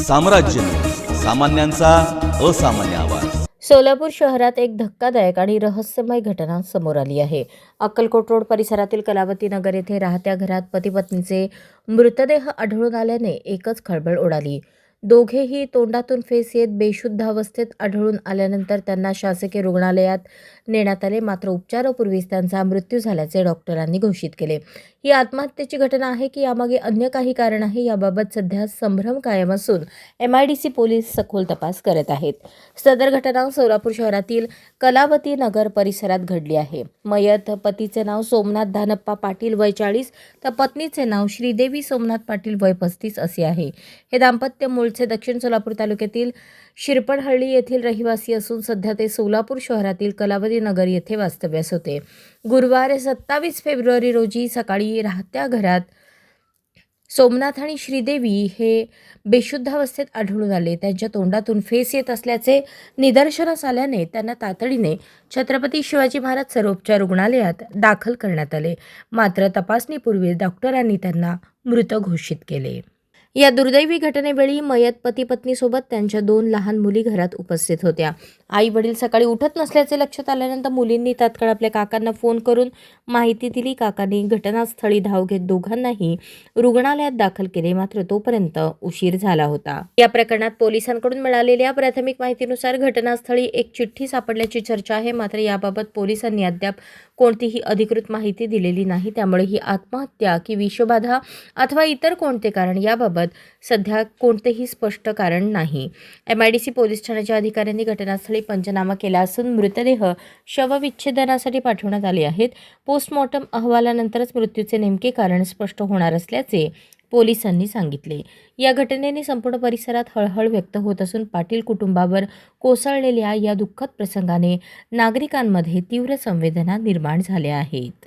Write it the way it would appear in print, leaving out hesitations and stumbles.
साम्राज्य, सामान्यांचा असामान्य आवाज। सोलापूर शहरात एक धक्कादायक आणि रहस्यमय घटना समोर आली आहे। अक्कलकोट रोड परिसरातील कलावती नगर येथे राहत्या घरात पती पत्नीचे मृतदेह आढळून आल्याने एकच खळबळ उडाली। दोघेही तोंडातून फेस येत बेशुद्ध अवस्थेत आढळून आल्यानंतर त्यांना शासकीय रुग्णालयात नेण्यात आले, मात्र उपचारापूर्वीच त्यांचा मृत्यू झाल्याचे डॉक्टरांनी घोषित केले। ही आत्महत्येची घटना आहे की यामागे अन्य काही कारण आहे, याबाबत सध्या संभ्रम कायम असून MIDC पोलीस सखोल तपास करत आहेत। सदर घटना सोलापूर शहरातील कलावती नगर परिसरात घडली आहे। मयत पतीचे नाव सोमनाथ धानप्पा पाटील वय 40 तर पत्नीचे नाव श्रीदेवी सोमनाथ पाटील वय 35 असे आहे। हे दाम्पत्य मूळचे दक्षिण सोलापूर तालुक्यातील शिरपडहळ्ळी येथील रहिवासी असून सध्या ते सोलापूर शहरातील कलावती नगर येथे वास्तव्यास होते। गुरुवार 27 फेब्रुवारी रोजी सकाळी राहत्या घरात सोमनाथ आणि श्रीदेवी हे बेशुद्ध अवस्थेत आढळून आले। त्यांच्या तोंडातून फेस येत असल्याचे निदर्शनास आल्याने त्यांना तातडीने छत्रपती शिवाजी महाराज सर्वोपचार रुग्णालयात दाखल करण्यात आले, मात्र तपासणीपूर्वी डॉक्टरांनी त्यांना मृत घोषित केले। या दुर्दैवी घटनेवेळी मयत पती पत्नीसोबत त्यांच्या 2 लहान मुली घरात उपस्थित होत्या। आई वडील सकाळी उठत नसल्याचे लक्षात आल्यानंतर मुलींनी तात्काळ आपल्या काकांना फोन करून माहिती दिली। काकांनी घटनास्थळी धाव घेत दोघांनाही रुग्णालयात दाखल केले, मात्र तोपर्यंत उशीर झाला होता। या प्रकरणात पोलिसांकडून मिळालेल्या प्राथमिक माहितीनुसार घटनास्थळी एक चिठ्ठी सापडल्याची चर्चा आहे, मात्र याबाबत पोलिसांनी अद्याप कोणतीही अधिकृत माहिती दिलेली नाही। त्यामुळे ही आत्महत्या की विषबाधा अथवा इतर कोणते कारण याबाबत सध्या कोणतेही स्पष्ट कारण नाही। MIDC पोलीस ठाण्याच्या अधिकाऱ्यांनी घटनास्थळी पंचनामा केला असून मृतदेह शवविच्छेदनासाठी पाठवण्यात आले आहेत। पोस्टमॉर्टम अहवालानंतरच मृत्यूचे नेमके कारण स्पष्ट होणार असल्याचे पोलिसांनी सांगितले। या घटनेने संपूर्ण परिसरात हळहळ व्यक्त होत असून पाटील कुटुंबावर कोसळलेल्या या दुःखद प्रसंगाने नागरिकांमध्ये तीव्र संवेदना निर्माण झाल्या आहेत।